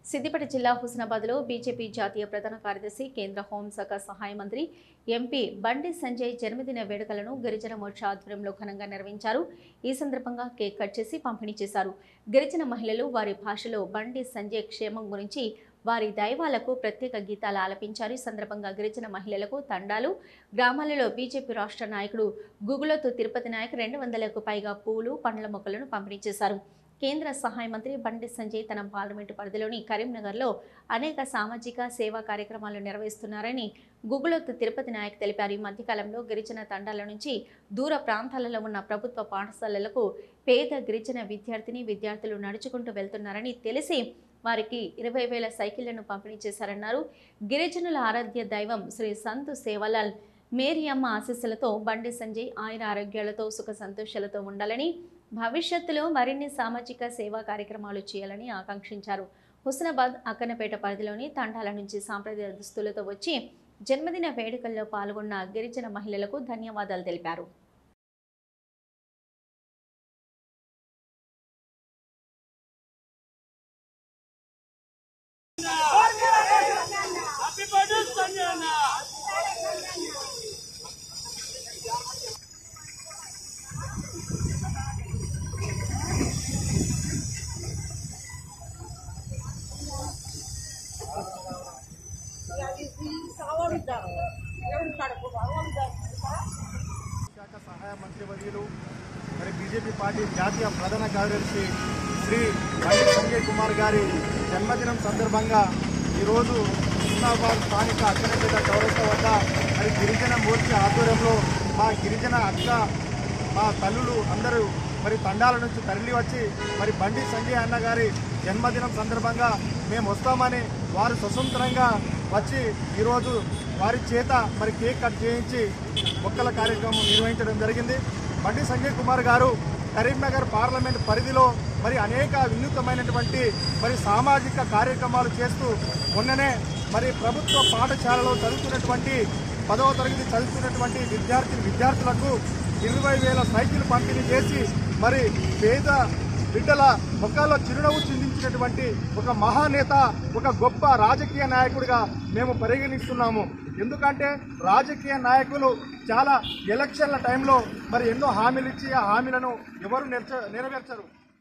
సిద్దిపేట జిల్లా హుస్నాబాద్లో బీజేపీ జాతీయ ప్రధాన కార్యదర్శి కేంద్ర హోంశాఖ సహాయ మంత్రి ఎంపీ బండి సంజయ్ జన్మదిన వేడుకలను గిరిజన మోర్చా ఆధ్వర్యంలో ఘనంగా నిర్వహించారు. ఈ సందర్భంగా కేక్ కట్ చేసి పంపిణీ చేశారు. గిరిజన మహిళలు వారి భాషలో బండి సంజయ్ క్షేమం గురించి వారి దైవాలకు ప్రత్యేక గీతాలు ఆలపించారు. ఈ సందర్భంగా గిరిజన మహిళలకు తండాలు, గ్రామాలలో బీజేపీ రాష్ట్ర నాయకుడు గుగులతు తిరుపతి నాయక్ 200లకు పైగా పూలు, పండ్ల మొక్కలను పంపిణీ చేశారు. కేంద్ర సహాయ మంత్రి బండి సంజయ్ తన పార్లమెంటు పరిధిలోని కరీంనగర్లో అనేక సామాజిక సేవా కార్యక్రమాలు నిర్వహిస్తున్నారని గుగులతు తిరుపతి నాయక్ తెలిపారు. ఈ మధ్యకాలంలో గిరిజన తండాల నుంచి దూర ప్రాంతాలలో ఉన్న ప్రభుత్వ పాఠశాలలకు పేద గిరిజన విద్యార్థులు నడుచుకుంటూ వెళ్తున్నారని తెలిసి వారికి 20,000 సైకిళ్లను పంపిణీ చేశారన్నారు. గిరిజనుల ఆరాధ్య దైవం శ్రీ సంతు సేవలాల్ మేరియమ్మ ఆశీస్సులతో బండి సంజయ్ ఆయుర ఆరోగ్యాలతో సుఖ సంతోషాలతో ఉండాలని, భవిష్యత్తులో మరిన్ని సామాజిక సేవా కార్యక్రమాలు చేయాలని ఆకాంక్షించారు. హుస్నాబాద్ అక్కన్నపేట పరిధిలోని తండాల నుంచి సాంప్రదాయ దుస్తులతో వచ్చి జన్మదిన వేడుకల్లో పాల్గొన్న గిరిజన మహిళలకు ధన్యవాదాలు తెలిపారు. సహాయ మంత్రివర్యులు మరి బీజేపీ పార్టీ జాతీయ ప్రధాన కార్యదర్శి శ్రీ బండి సంజయ్ కుమార్ గారి జన్మదినం సందర్భంగా ఈరోజు హుస్నాబాద్ స్థానిక అక్కన్నపేట చౌరస్తా వద్ద మరి గిరిజన మోర్చా ఆధ్వర్యంలో మా గిరిజన అక్క, మా తల్లులు అందరూ మరి తండాల నుంచి తరలి వచ్చి మరి బండి సంజయ్ అన్న గారి జన్మదినం సందర్భంగా మేము వస్తామని వారు స్వతంత్రంగా వచ్చి ఈరోజు వారి చేత మరి కేక్ కట్ చేయించి మొక్కల కార్యక్రమం నిర్వహించడం జరిగింది. బండి సంజయ్ కుమార్ గారు కరీంనగర్ పార్లమెంట్ పరిధిలో మరి అనేక వినూత్నమైనటువంటి మరి సామాజిక కార్యక్రమాలు చేస్తూ మొన్ననే మరి ప్రభుత్వ పాఠశాలలో చదువుతున్నటువంటి 10వ తరగతి చదువుతున్నటువంటి విద్యార్థులకు 20,000 సైకిల్ పంపిణీ చేసి మరి పేద బిడ్డల ముఖాల్లో చిరునవ్వు చిందించినటువంటి ఒక మహానేత, ఒక గొప్ప రాజకీయ నాయకుడిగా మేము పరిగణిస్తున్నాము. ఎందుకంటే రాజకీయ నాయకులు చాలా ఎలక్షన్ల టైంలో మరి ఎన్నో హామీలు ఇచ్చి ఆ హామీలను ఎవరు నెరవేర్చరు.